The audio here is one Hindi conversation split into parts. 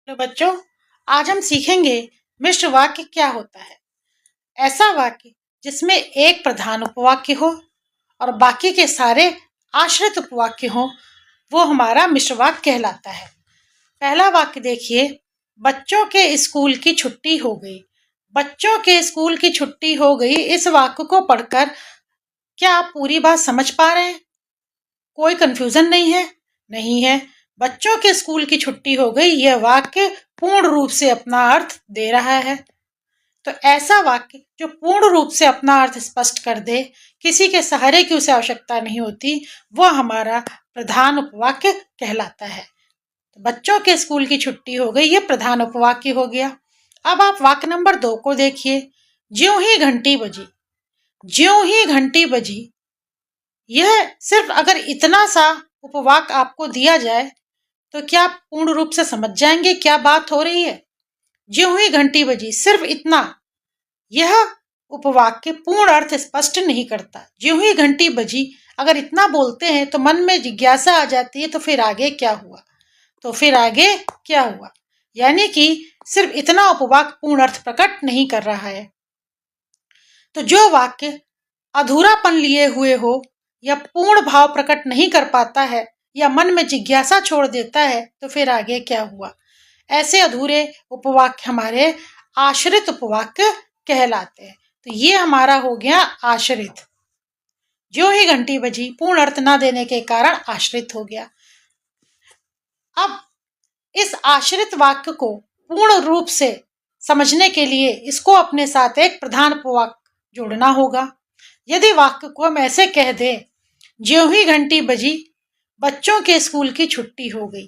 तो बच्चों, आज हम सीखेंगे मिश्र वाक्य क्या होता है। ऐसा वाक्य जिसमें एक प्रधान उपवाक्य हो और बाकी के सारे आश्रित उपवाक्य हो, वो हमारा मिश्र वाक्य कहलाता है। पहला वाक्य देखिए, बच्चों के स्कूल की छुट्टी हो गई। बच्चों के स्कूल की छुट्टी हो गई, इस वाक्य को पढ़कर क्या आप पूरी बात समझ पा रहे हैं? कोई कंफ्यूजन नहीं है? नहीं है। बच्चों के स्कूल की छुट्टी हो गई, यह वाक्य पूर्ण रूप से अपना अर्थ दे रहा है। तो ऐसा वाक्य जो पूर्ण रूप से अपना अर्थ स्पष्ट कर दे, किसी के सहारे की उसे आवश्यकता नहीं होती, वह हमारा प्रधान उपवाक्य कहलाता है। तो बच्चों के स्कूल की छुट्टी हो गई, यह प्रधान उपवाक्य हो गया। अब आप वाक्य नंबर 2 को देखिए, ज्यों ही घंटी बजी। ज्यों ही घंटी बजी, यह सिर्फ अगर इतना सा उपवाक्य आपको दिया जाए तो क्या आप पूर्ण रूप से समझ जाएंगे क्या बात हो रही है? ज्यों ही घंटी बजी, सिर्फ इतना, यह उपवाक्य पूर्ण अर्थ स्पष्ट नहीं करता। ज्यों ही घंटी बजी, अगर इतना बोलते हैं तो मन में जिज्ञासा आ जाती है, तो फिर आगे क्या हुआ? तो फिर आगे क्या हुआ? यानी कि सिर्फ इतना उपवाक्य पूर्ण अर्थ प्रकट नहीं कर रहा है। तो जो वाक्य अधूरापन लिए हुए हो या पूर्ण भाव प्रकट नहीं कर पाता है या मन में जिज्ञासा छोड़ देता है, तो फिर आगे क्या हुआ? ऐसे अधूरे उपवाक्य हमारे आश्रित उपवाक्य कहलाते हैं। तो ये हमारा हो गया आश्रित। जो ही घंटी बजी पूर्ण अर्थ ना देने के कारण आश्रित हो गया। अब इस आश्रित वाक्य को पूर्ण रूप से समझने के लिए इसको अपने साथ एक प्रधान उपवाक्य जोड़ना होगा। यदि वाक्य को हम ऐसे कह दें, ज्यों ही घंटी बजी, बच्चों के स्कूल की छुट्टी हो गई,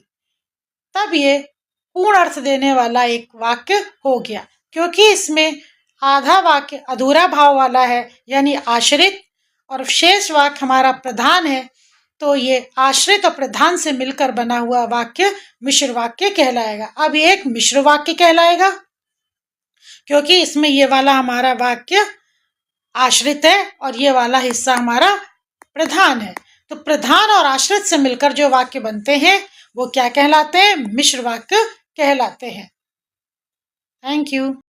तब ये पूर्ण अर्थ देने वाला एक वाक्य हो गया, क्योंकि इसमें आधा वाक्य अधूरा भाव वाला है यानी आश्रित, और शेष वाक्य हमारा प्रधान है। तो ये आश्रित और प्रधान से मिलकर बना हुआ वाक्य मिश्र वाक्य कहलाएगा। अब ये एक मिश्र वाक्य कहलाएगा क्योंकि इसमें ये वाला हमारा वाक्य आश्रित है और ये वाला हिस्सा हमारा प्रधान है। तो प्रधान और आश्रित से मिलकर जो वाक्य बनते हैं वो क्या कहलाते हैं? मिश्र वाक्य कहलाते हैं। Thank you.